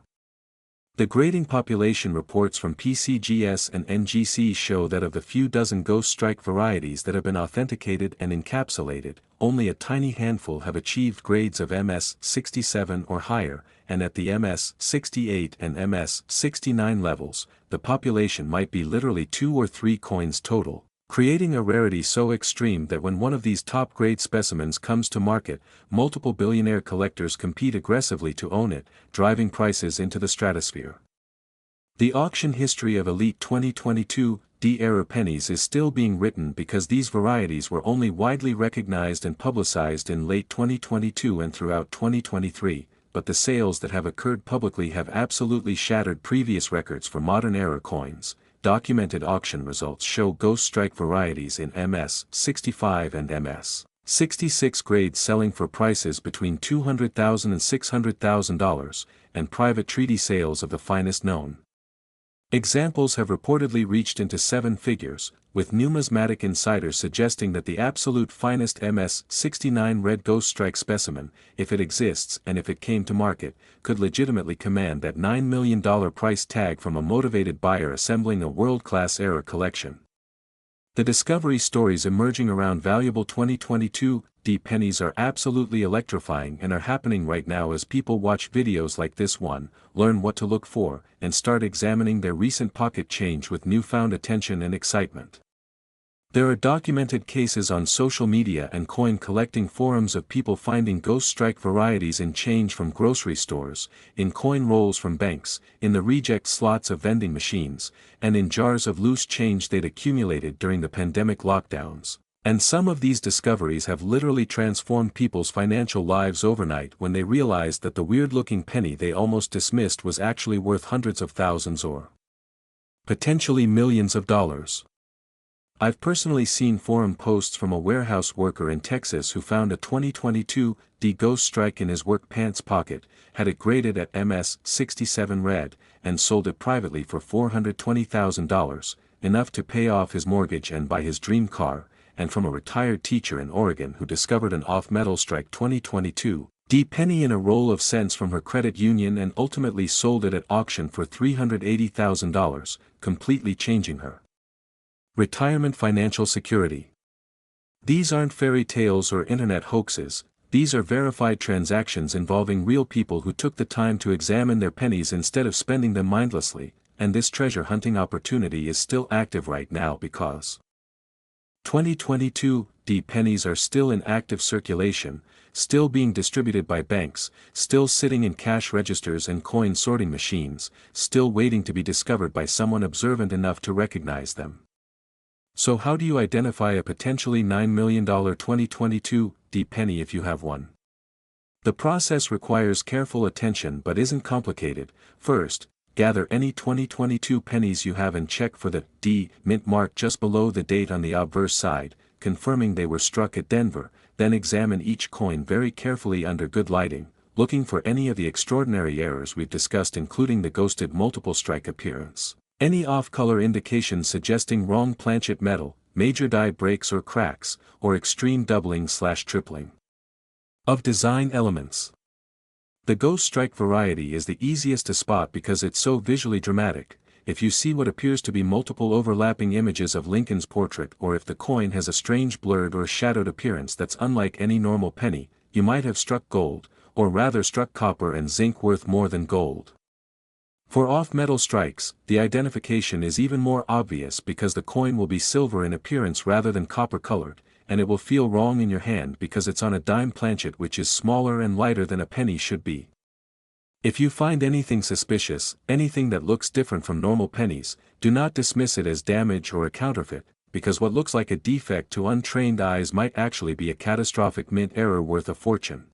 The grading population reports from PCGS and NGC show that of the few dozen Ghost Strike varieties that have been authenticated and encapsulated, only a tiny handful have achieved grades of MS 67 or higher, and at the MS 68 and MS 69 levels, the population might be literally 2 or 3 coins total, creating a rarity so extreme that when one of these top-grade specimens comes to market, multiple billionaire collectors compete aggressively to own it, driving prices into the stratosphere. The auction history of elite 2022 D-era pennies is still being written because these varieties were only widely recognized and publicized in late 2022 and throughout 2023, but the sales that have occurred publicly have absolutely shattered previous records for modern-era coins. Documented auction results show Ghost Strike varieties in MS 65 and MS 66 grades selling for prices between $200,000 and $600,000, and private treaty sales of the finest known Examples have reportedly reached into seven figures, with numismatic insiders suggesting that the absolute finest MS-69 red Ghost Strike specimen, if it exists and if it came to market, could legitimately command that $9 million price tag from a motivated buyer assembling a world-class era collection. The discovery stories emerging around valuable 2022 D pennies are absolutely electrifying and are happening right now as people watch videos like this one, learn what to look for, and start examining their recent pocket change with newfound attention and excitement. There are documented cases on social media and coin collecting forums of people finding Ghost Strike varieties in change from grocery stores, in coin rolls from banks, in the reject slots of vending machines, and in jars of loose change they'd accumulated during the pandemic lockdowns. And some of these discoveries have literally transformed people's financial lives overnight when they realized that the weird-looking penny they almost dismissed was actually worth hundreds of thousands or potentially millions of dollars. I've personally seen forum posts from a warehouse worker in Texas who found a 2022 D Ghost Strike in his work pants pocket, had it graded at MS-67 red, and sold it privately for $420,000, enough to pay off his mortgage and buy his dream car, and from a retired teacher in Oregon who discovered an off-metal Strike 2022 D penny in a roll of cents from her credit union and ultimately sold it at auction for $380,000, completely changing her retirement financial security. These aren't fairy tales or internet hoaxes, these are verified transactions involving real people who took the time to examine their pennies instead of spending them mindlessly, and this treasure hunting opportunity is still active right now because 2022 D pennies are still in active circulation, still being distributed by banks, still sitting in cash registers and coin sorting machines, still waiting to be discovered by someone observant enough to recognize them. So how do you identify a potentially $9 million 2022 D penny if you have one? The process requires careful attention but isn't complicated. First, gather any 2022 pennies you have and check for the D mint mark just below the date on the obverse side, confirming they were struck at Denver. Then examine each coin very carefully under good lighting, looking for any of the extraordinary errors we've discussed including the ghosted multiple strike appearance, any off-color indications suggesting wrong planchet metal, major die breaks or cracks, or extreme doubling/tripling of design elements. The Ghost Strike variety is the easiest to spot because it's so visually dramatic. If you see what appears to be multiple overlapping images of Lincoln's portrait or if the coin has a strange blurred or shadowed appearance that's unlike any normal penny, you might have struck gold, or rather struck copper and zinc worth more than gold. For off-metal strikes, the identification is even more obvious because the coin will be silver in appearance rather than copper-colored, and it will feel wrong in your hand because it's on a dime planchet which is smaller and lighter than a penny should be. If you find anything suspicious, anything that looks different from normal pennies, do not dismiss it as damage or a counterfeit, because what looks like a defect to untrained eyes might actually be a catastrophic mint error worth a fortune.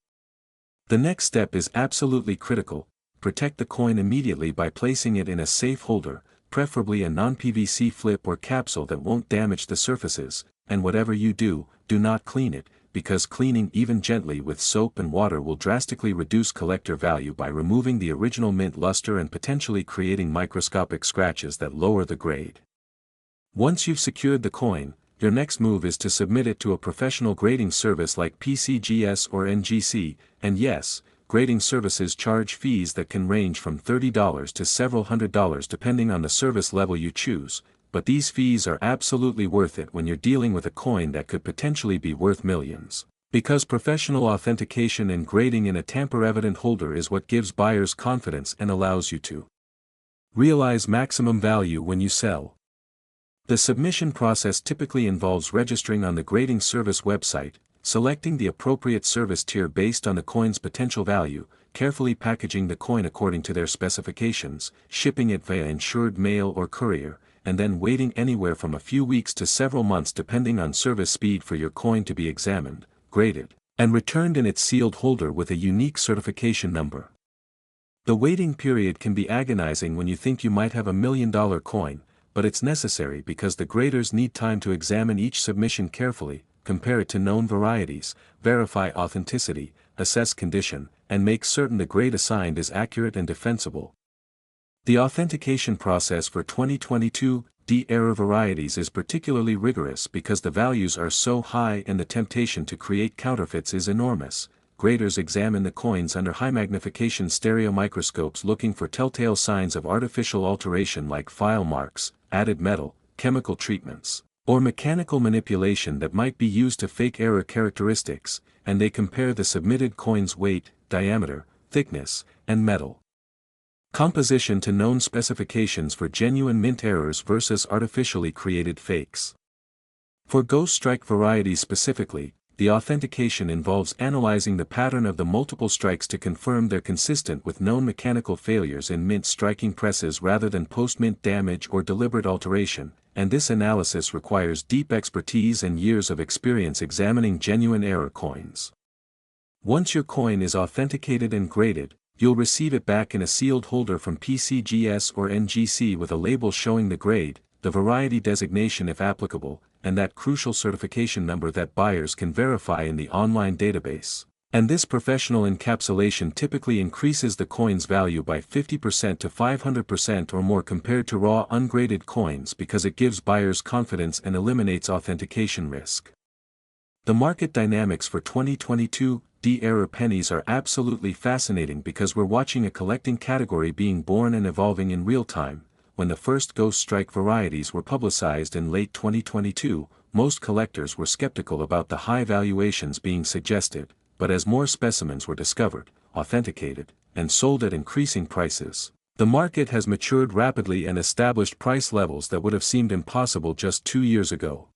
The next step is absolutely critical. Protect the coin immediately by placing it in a safe holder, preferably a non-PVC flip or capsule that won't damage the surfaces, and whatever you do, do not clean it, because cleaning even gently with soap and water will drastically reduce collector value by removing the original mint luster and potentially creating microscopic scratches that lower the grade. Once you've secured the coin, your next move is to submit it to a professional grading service like PCGS or NGC, and yes, grading services charge fees that can range from $30 to several $100s depending on the service level you choose, but these fees are absolutely worth it when you're dealing with a coin that could potentially be worth millions. Because professional authentication and grading in a tamper-evident holder is what gives buyers confidence and allows you to realize maximum value when you sell. The submission process typically involves registering on the grading service website, selecting the appropriate service tier based on the coin's potential value, carefully packaging the coin according to their specifications, shipping it via insured mail or courier, and then waiting anywhere from a few weeks to several months depending on service speed for your coin to be examined, graded, and returned in its sealed holder with a unique certification number. The waiting period can be agonizing when you think you might have $1 million coin, but it's necessary because the graders need time to examine each submission carefully, compare it to known varieties, verify authenticity, assess condition, and make certain the grade assigned is accurate and defensible. The authentication process for 2022-era varieties is particularly rigorous because the values are so high and the temptation to create counterfeits is enormous. Graders examine the coins under high-magnification stereo microscopes looking for telltale signs of artificial alteration like file marks, added metal, chemical treatments, or mechanical manipulation that might be used to fake error characteristics, and they compare the submitted coin's weight, diameter, thickness, and metal composition to known specifications for genuine mint errors versus artificially created fakes. For Ghost Strike varieties specifically, the authentication involves analyzing the pattern of the multiple strikes to confirm they're consistent with known mechanical failures in mint striking presses rather than post-mint damage or deliberate alteration, and this analysis requires deep expertise and years of experience examining genuine error coins. Once your coin is authenticated and graded, you'll receive it back in a sealed holder from PCGS or NGC with a label showing the grade, the variety designation if applicable, and that crucial certification number that buyers can verify in the online database. And this professional encapsulation typically increases the coin's value by 50% to 500% or more compared to raw ungraded coins because it gives buyers confidence and eliminates authentication risk. The market dynamics for 2022-era pennies are absolutely fascinating because we're watching a collecting category being born and evolving in real time. When the first Ghost Strike varieties were publicized in late 2022, most collectors were skeptical about the high valuations being suggested, but as more specimens were discovered, authenticated, and sold at increasing prices, the market has matured rapidly and established price levels that would have seemed impossible just 2 years ago.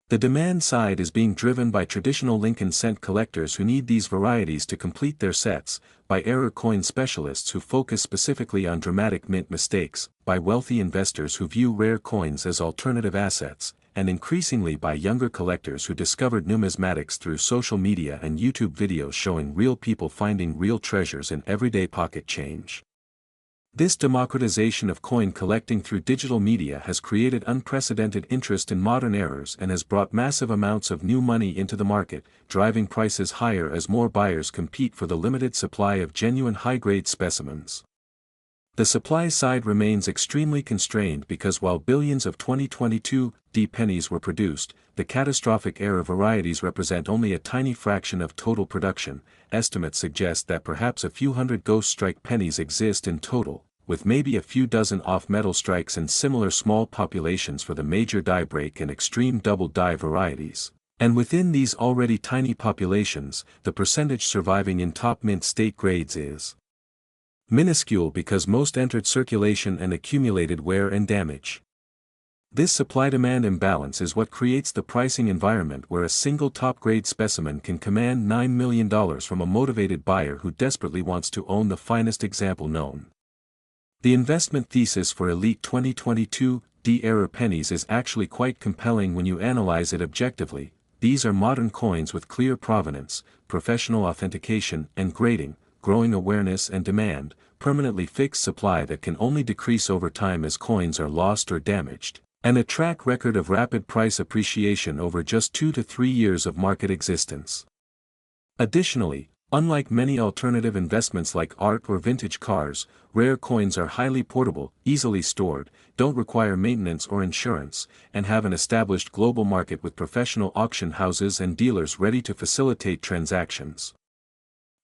The demand side is being driven by traditional Lincoln cent collectors who need these varieties to complete their sets, by error coin specialists who focus specifically on dramatic mint mistakes, by wealthy investors who view rare coins as alternative assets, and increasingly by younger collectors who discovered numismatics through social media and YouTube videos showing real people finding real treasures in everyday pocket change. This democratization of coin collecting through digital media has created unprecedented interest in modern errors and has brought massive amounts of new money into the market, driving prices higher as more buyers compete for the limited supply of genuine high-grade specimens. The supply side remains extremely constrained because while billions of 2022-D pennies were produced, the catastrophic error varieties represent only a tiny fraction of total production. Estimates suggest that perhaps a few hundred Ghost Strike pennies exist in total, with maybe a few dozen off-metal strikes and similar small populations for the major die break and extreme double die varieties. And within these already tiny populations, the percentage surviving in top mint state grades is minuscule because most entered circulation and accumulated wear and damage. This supply-demand imbalance is what creates the pricing environment where a single top-grade specimen can command $9 million from a motivated buyer who desperately wants to own the finest example known. The investment thesis for elite 2022-era pennies is actually quite compelling when you analyze it objectively. These are modern coins with clear provenance, professional authentication and grading, growing awareness and demand, permanently fixed supply that can only decrease over time as coins are lost or damaged, and a track record of rapid price appreciation over just 2 to 3 years of market existence. Additionally, unlike many alternative investments like art or vintage cars, rare coins are highly portable, easily stored, don't require maintenance or insurance, and have an established global market with professional auction houses and dealers ready to facilitate transactions.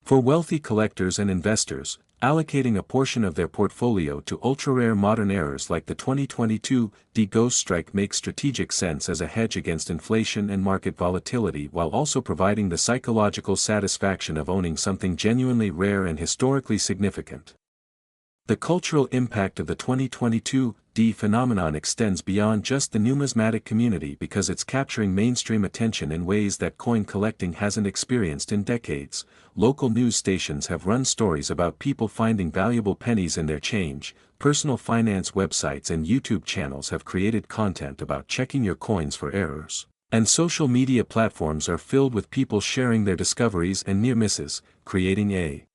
For wealthy collectors and investors, allocating a portion of their portfolio to ultra-rare modern errors like the 2022-D Ghost Strike makes strategic sense as a hedge against inflation and market volatility while also providing the psychological satisfaction of owning something genuinely rare and historically significant. The cultural impact of the 2022-D phenomenon extends beyond just the numismatic community because it's capturing mainstream attention in ways that coin collecting hasn't experienced in decades. Local news stations have run stories about people finding valuable pennies in their change, personal finance websites and YouTube channels have created content about checking your coins for errors, and social media platforms are filled with people sharing their discoveries and near misses, creating a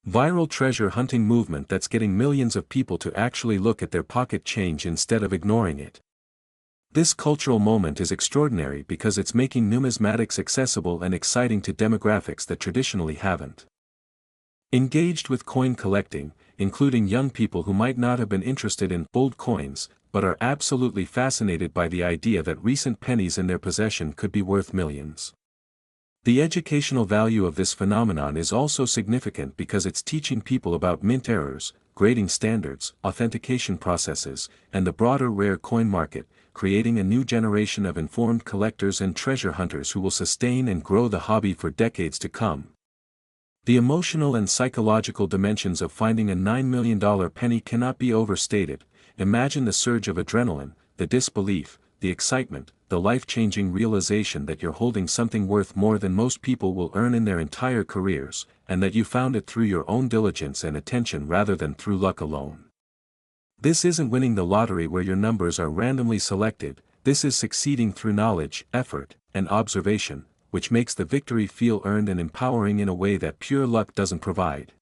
viral treasure hunting movement that's getting millions of people to actually look at their pocket change instead of ignoring it. This cultural moment is extraordinary because it's making numismatics accessible and exciting to demographics that traditionally haven't engaged with coin collecting. including young people who might not have been interested in old coins, but are absolutely fascinated by the idea that recent pennies in their possession could be worth millions. The educational value of this phenomenon is also significant because it's teaching people about mint errors, grading standards, authentication processes, and the broader rare coin market, creating a new generation of informed collectors and treasure hunters who will sustain and grow the hobby for decades to come. The emotional and psychological dimensions of finding a $9 million penny cannot be overstated. Imagine the surge of adrenaline, the disbelief, the excitement, the life-changing realization that you're holding something worth more than most people will earn in their entire careers, and that you found it through your own diligence and attention rather than through luck alone. This isn't winning the lottery where your numbers are randomly selected, this is succeeding through knowledge, effort, and observation, which makes the victory feel earned and empowering in a way that pure luck doesn't provide.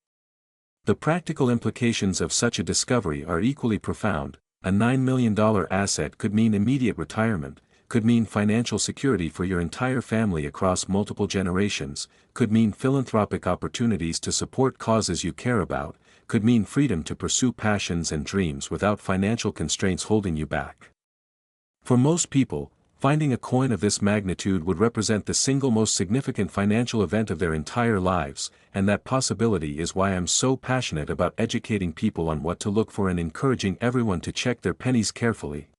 The practical implications of such a discovery are equally profound. A $9 million asset could mean immediate retirement, could mean financial security for your entire family across multiple generations, could mean philanthropic opportunities to support causes you care about, could mean freedom to pursue passions and dreams without financial constraints holding you back. For most people, finding a coin of this magnitude would represent the single most significant financial event of their entire lives, and that possibility is why I'm so passionate about educating people on what to look for and encouraging everyone to check their pennies carefully.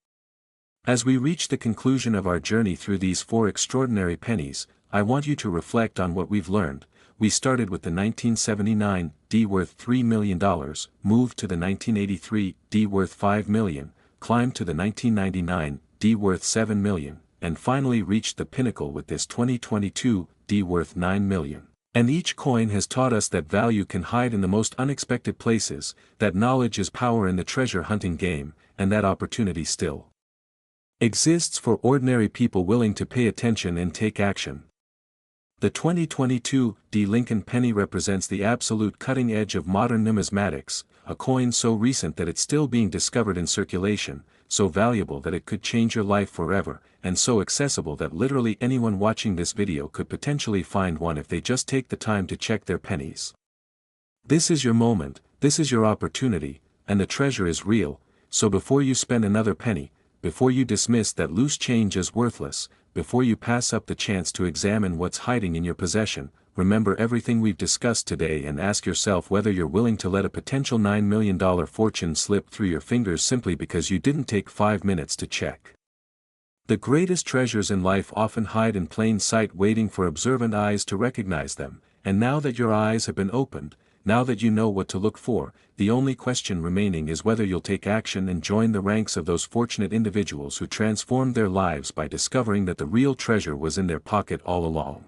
As we reach the conclusion of our journey through these 4 extraordinary pennies, I want you to reflect on what we've learned. We started with the 1979 D worth $3 million, moved to the 1983 D worth $5 million, climbed to the 1999 D worth $7 million, and finally reached the pinnacle with this 2022 D worth $9 million. And each coin has taught us that value can hide in the most unexpected places, that knowledge is power in the treasure hunting game, and that opportunity still exists for ordinary people willing to pay attention and take action. The 2022 D Lincoln penny represents the absolute cutting edge of modern numismatics, a coin so recent that it's still being discovered in circulation, so valuable that it could change your life forever, and so accessible that literally anyone watching this video could potentially find one if they just take the time to check their pennies. This is your moment, this is your opportunity, and the treasure is real, so before you spend another penny, before you dismiss that loose change as worthless, before you pass up the chance to examine what's hiding in your possession, remember everything we've discussed today and ask yourself whether you're willing to let a potential $9 million fortune slip through your fingers simply because you didn't take 5 minutes to check. The greatest treasures in life often hide in plain sight waiting for observant eyes to recognize them, and now that your eyes have been opened, now that you know what to look for, the only question remaining is whether you'll take action and join the ranks of those fortunate individuals who transformed their lives by discovering that the real treasure was in their pocket all along.